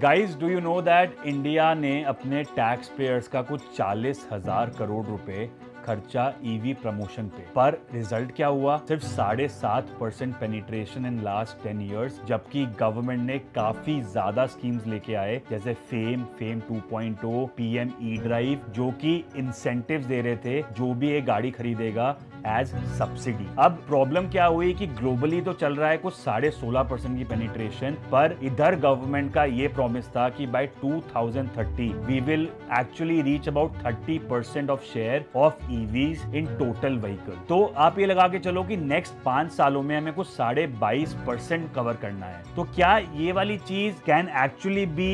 Guys, do you know that India ने अपने tax payers का कुछ 40,000 करोड़ रुपए खर्चा ईवी प्रमोशन पे, पर रिजल्ट क्या हुआ? सिर्फ 7.5% पेनिट्रेशन इन लास्ट 10 इयर्स, जबकि गवर्नमेंट ने काफी ज्यादा स्कीम्स लेके आए जैसे फेम 2.0, पीएम ई ड्राइव, जो कि इंसेंटिव्स दे रहे थे जो भी एक गाड़ी खरीदेगा एज सब्सिडी। अब प्रॉब्लम क्या हुई कि ग्लोबली तो चल रहा है कुछ 16.5% की पेनिट्रेशन, पर इधर गवर्नमेंट का ये प्रॉमिस था कि by 2030 we will actually reach about 30% of share of EVs in total vehicle. तो आप ये लगा के चलो कि नेक्स्ट 5 सालों में हमें कुछ 22.5% कवर करना है। तो क्या ये वाली चीज can actually be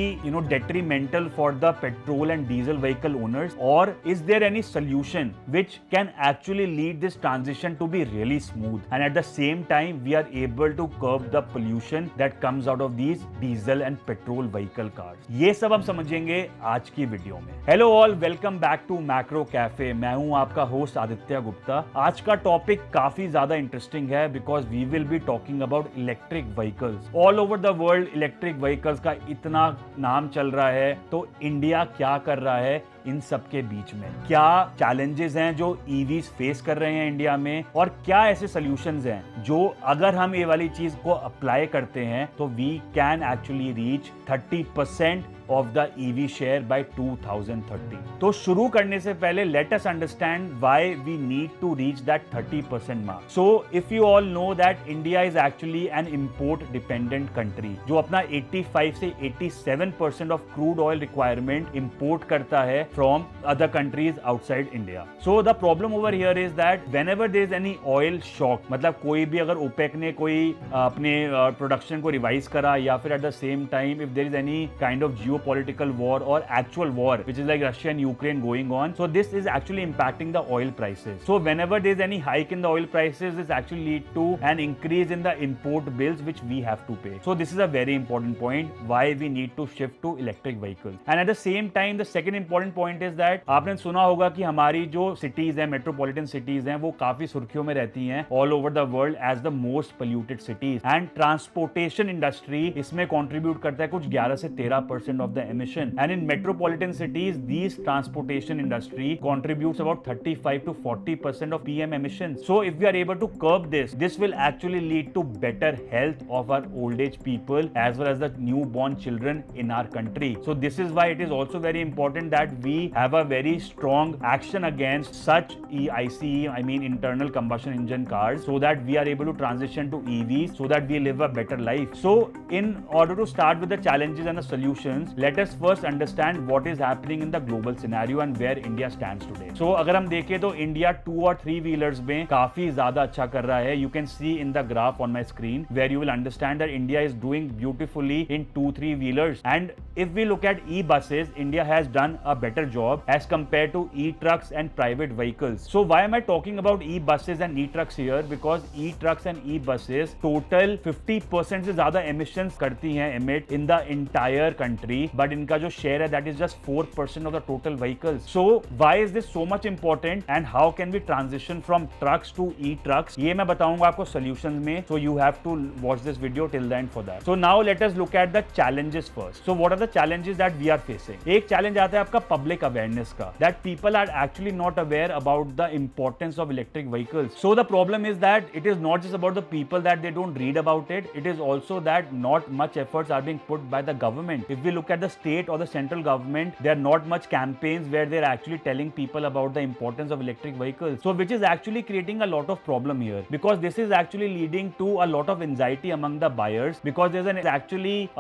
detrimental for the petrol and diesel vehicle owners, और is there any solution which can actually lead this transition to be really smooth, and at the same time we are able to curb the pollution that comes out of these diesel and petrol vehicle cars? ये सब हम समझेंगे आज की video में। Hello all, welcome back to macro cafe. मैं हूं आपका होस्ट आदित्य गुप्ता। आज का टॉपिक काफी ज्यादा इंटरेस्टिंग है because we will be talking about electric vehicles. All over the world electric vehicles का इतना नाम चल रहा है, तो इंडिया क्या कर रहा है इन सब के बीच में? क्या चैलेंजेस हैं जो ईवीज फेस कर रहे हैं इंडिया में, और क्या ऐसे सॉल्यूशंस हैं जो अगर हम ये वाली चीज को अप्लाई करते हैं तो we can actually reach 30% of the EV share by 2030. तो शुरू करने से पहले let us understand why we need to reach that 30% mark. So if you all know that India is actually an import dependent country, जो अपना 85 से 87% of crude oil requirement import करता है from other countries outside India. So the problem over here is that whenever there is any oil shock, मतलब कोई भी अगर OPEC ने कोई अपने प्रोडक्शन को रिवाइज करा, या फिर at the same time if there is any kind of geopolitical war or actual war which is like Russia and Ukraine going on, so this is actually impacting the oil prices. So whenever there is any hike in the oil prices, this actually lead to an increase in the import bills which we have to pay. So this is a very important point why we need to shift to electric vehicles. And at the same time the second important point is that आपने सुना होगा कि हमारी जो cities हैं, metropolitan cities हैं, वो काफी सुर्खियों में रहती हैं all over the world as the most polluted cities, and transportation industry इसमें contribute करता है कुछ 11 से 13% of the emission, and in metropolitan cities these transportation industry contributes about 35 to 40% of PM emissions. So if we are able to curb this will actually lead to better health of our old age people as well as the newborn children in our country. So this is why it is also very important that we have a very strong action against such ICE, I mean internal combustion engine cars, so that we are able to transition to EVs so that we live a better life. So in order to start with the challenges and the solutions, let us first understand what is happening in the global scenario and where India stands today. So अगर हम देखें तो India 2 और 3 wheelers में काफी ज्यादा अच्छा कर रहा है. You can see in the graph on my screen where you will understand that India is doing beautifully in 2-3 wheelers, and if we look at e-buses, India has done a better job as compared to e-trucks and private vehicles. So why am I talking about e-buses and e-trucks here? Because e-trucks and e-buses total 50% से ज्यादा emissions करती हैं emit in the entire country, but इनका जो share है that is just 4% of the total vehicles. So why is this so much important and how can we transition from trucks to e-trucks? ये मैं बताऊंगा आपको solutions में, so you have to watch this video till the end for that. So now let us look at the challenges first. So what are the challenges that we are facing? एक challenge आता है आपका public awareness का, that people are actually not aware about the importance of electric vehicles. So the problem is that it is not just about the people that they don't read about it, it is also that not much efforts are being put by the government. If we look at the state or the central government, there are not much campaigns where they're actually telling people about the importance of electric vehicles. So which is actually creating a lot of problem here, because this is actually leading to a lot of anxiety among the buyers, because there's actually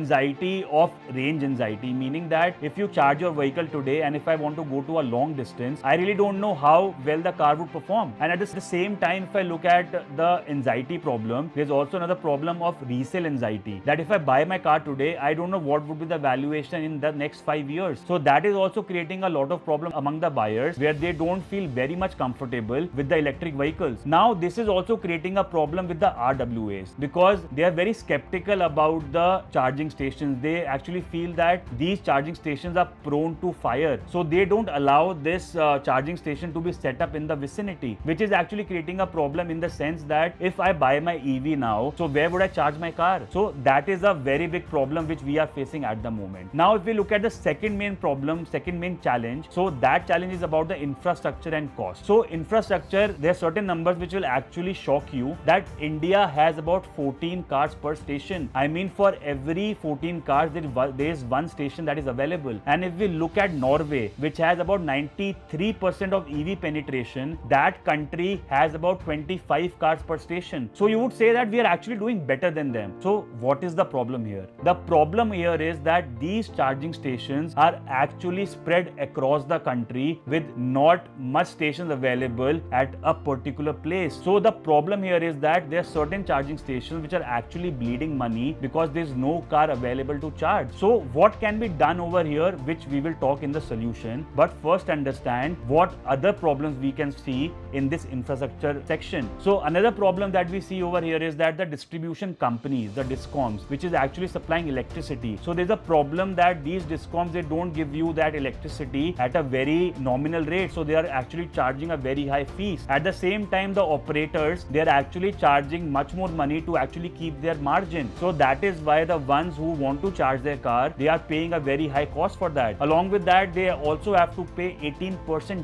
anxiety of range anxiety, meaning that if you charge your vehicle today and if I want to go to a long distance, I really don't know how well the car would perform. And at the same time, if I look at the anxiety problem, there's also another problem of resale anxiety, that if I buy my car today, I don't know what would be the valuation in the next 5 years. So that is also creating a lot of problem among the buyers, where they don't feel very much comfortable with the electric vehicles. Now this is also creating a problem with the RWAs, because they are very skeptical about the charging stations. They actually feel that these charging stations are prone to fire, so they don't allow this charging station to be set up in the vicinity, which is actually creating a problem in the sense that if I buy my EV now, so where would I charge my car? So that is a very big problem which we are facing at at the moment. Now, if we look at the second main problem, second main challenge, so that challenge is about the infrastructure and cost. So infrastructure, there are certain numbers which will actually shock you, that India has about 14 cars per station. I mean, for every 14 cars, there is one station that is available. And if we look at Norway, which has about 93% of EV penetration, that country has about 25 cars per station. So you would say that we are actually doing better than them. So what is the problem here? The problem here is that these charging stations are actually spread across the country with not much stations available at a particular place. So the problem here is that there are certain charging stations which are actually bleeding money because there is no car available to charge. So what can be done over here, which we will talk in the solution, but first understand what other problems we can see in this infrastructure section. So another problem that we see over here is that the distribution companies, the discoms, which is actually supplying electricity. So there's a problem that these discoms, they don't give you that electricity at a very nominal rate. So they are actually charging a very high fees. At the same time, the operators, they are actually charging much more money to actually keep their margin. So that is why the ones who want to charge their car, they are paying a very high cost for that. Along with that, they also have to pay 18%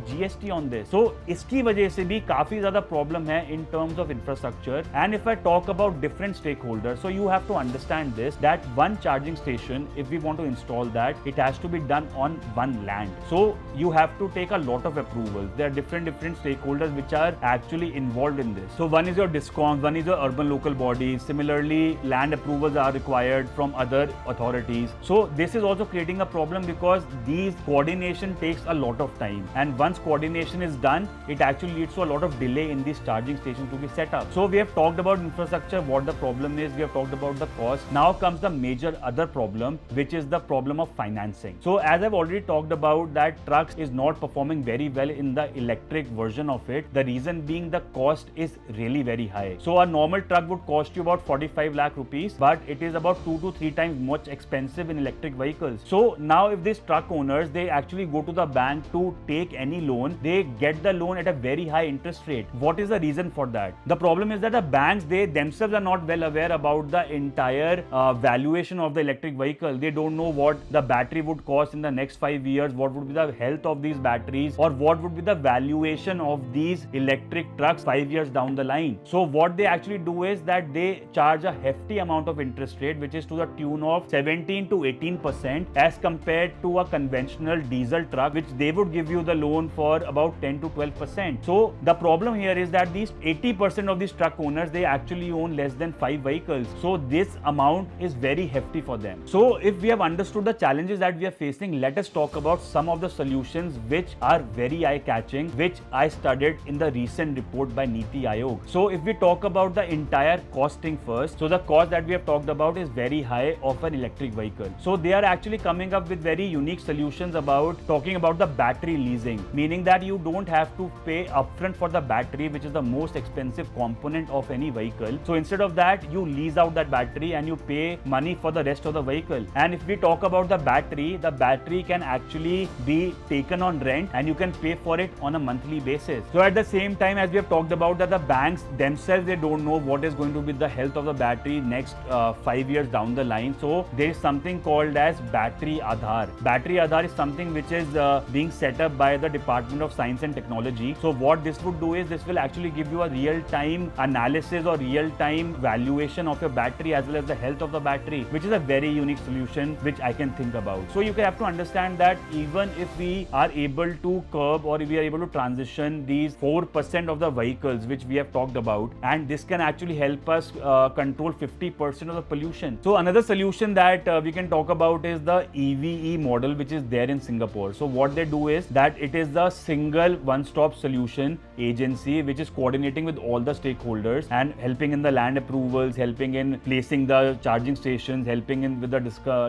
GST on this. So इसकी वजह से भी काफी ज़्यादा problem है in terms of infrastructure. And if I talk about different stakeholders, so you have to understand this, that one charging station, if we want to install that, it has to be done on one land. So you have to take a lot of approvals. There are different stakeholders which are actually involved in this. So one is your discoms, one is your urban local bodies. Similarly, land approvals are required from other authorities. So this is also creating a problem because these coordination takes a lot of time. And once coordination is done, it actually leads to a lot of delay in these charging stations to be set up. So we have talked about infrastructure, what the problem is, we have talked about the cost. Now comes the major other problem, which is the problem of financing. So as I've already talked about, that trucks is not performing very well in the electric version of it. The reason being the cost is really very high. So a normal truck would cost you about 45 lakh rupees, but it is about 2 to 3 times much expensive in electric vehicles. So now if these truck owners, they actually go to the bank to take any loan, they get the loan at a very high interest rate. What is the reason for that? The problem is that the banks, they themselves are not well aware about the entire valuation of the electric vehicle. They don't know what the battery would cost in the next 5 years, what would be the health of these batteries, or what would be the valuation of these electric trucks 5 years down the line. So what they actually do is that they charge a hefty amount of interest rate, which is to the tune of 17 to 18% as compared to a conventional diesel truck, which they would give you the loan for about 10 to 12%. So the problem here is that these 80% of these truck owners, they actually own less than 5 vehicles. So this amount is very hefty for them. So if we have understood the challenges that we are facing, let us talk about some of the solutions which are very eye-catching, which I studied in the recent report by NITI Aayog. So if we talk about the entire costing first, so the cost that we have talked about is very high of an electric vehicle. So they are actually coming up with very unique solutions about talking about the battery leasing, meaning that you don't have to pay upfront for the battery, which is the most expensive component of any vehicle. So instead of that, you lease out that battery and you pay money for the rest of the vehicle. And if we talk about the battery can actually be taken on rent and you can pay for it on a monthly basis. So at the same time, as we have talked about, that the banks themselves, they don't know what is going to be the health of the battery next 5 years down the line. So there is something called as battery Aadhaar. Battery Aadhaar is something which is being set up by the Department of Science and Technology. So what this would do is this will actually give you a real-time analysis or real-time valuation of your battery as well as the health of the battery, which is a very unique solution which I can think about. So you have to understand that even if we are able to curb or we are able to transition these 4% of the vehicles which we have talked about, and this can actually help us control 50% of the pollution. So another solution that we can talk about is the EVE model, which is there in Singapore. So what they do is that it is the single one-stop solution agency which is coordinating with all the stakeholders and helping in the land approvals, helping in placing the charging stations, helping in with the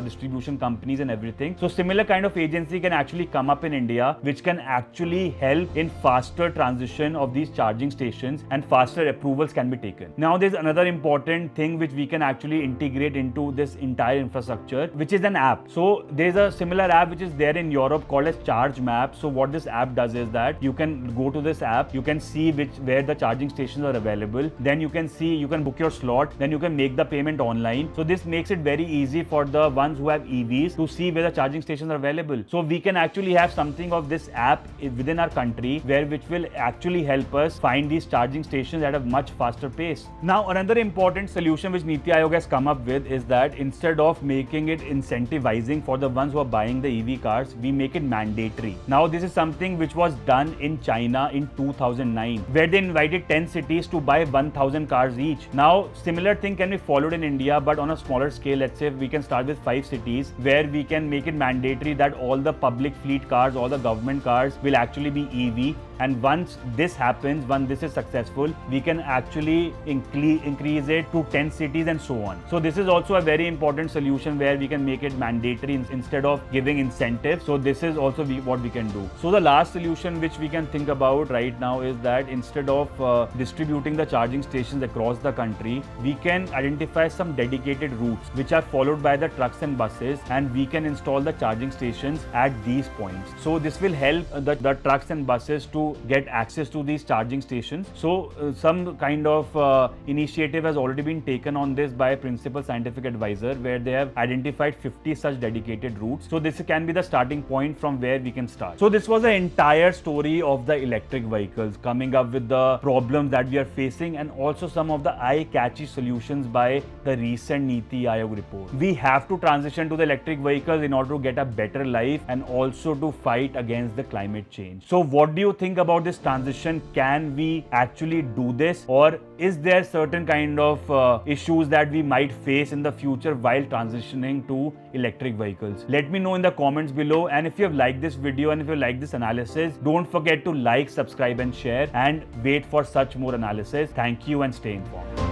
distribution companies and everything. So similar kind of agency can actually come up in India, which can actually help in faster transition of these charging stations and faster approvals can be taken. Now there's another important thing which we can actually integrate into this entire infrastructure, which is an app. So there's a similar app which is there in Europe called as Charge Map. So what this app does is that you can go to this app, you can see where the charging stations are available. Then you can see, you can book your slot, then you can make the payment online. So this makes it very easy for the ones who have EVs to see where the charging stations are available. So we can actually have something of this app within our country which will actually help us find these charging stations at a much faster pace. Now, another important solution which NITI Aayog has come up with is that instead of making it incentivizing for the ones who are buying the EV cars, we make it mandatory. Now, this is something which was done in China in 2009, where they invited 10 cities to buy 1,000 cars each. Now, similar thing can be followed in India, but on a smaller scale. Let's say we can start with 5 cities where we can make it mandatory that all the public fleet cars, all the government cars will actually be EV. And once this happens, once this is successful, we can actually increase it to 10 cities and so on. So this is also a very important solution where we can make it mandatory instead of giving incentives. So this is also what we can do. So the last solution which we can think about right now is that instead of distributing the charging stations across the country, we can identify some dedicated routes which are followed by the trucks and buses, and we can install the charging stations at these points. So this will help the trucks and buses to get access to these charging stations. So some kind of initiative has already been taken on this by Principal Scientific Advisor, where they have identified 50 such dedicated routes. So this can be the starting point from where we can start. So this was the entire story of the electric vehicles, coming up with the problems that we are facing and also some of the eye-catchy solutions by the recent NITI Aayog report. We have to transition to the electric vehicles in order to get a better life and also to fight against the climate change. So what do you think about this transition? Can we actually do this, or is there certain kind of issues that we might face in the future while transitioning to electric vehicles? Let me know in the comments below, and if you have liked this video and if you like this analysis, don't forget to like, subscribe and share, and wait for such more analysis. Thank you and stay informed.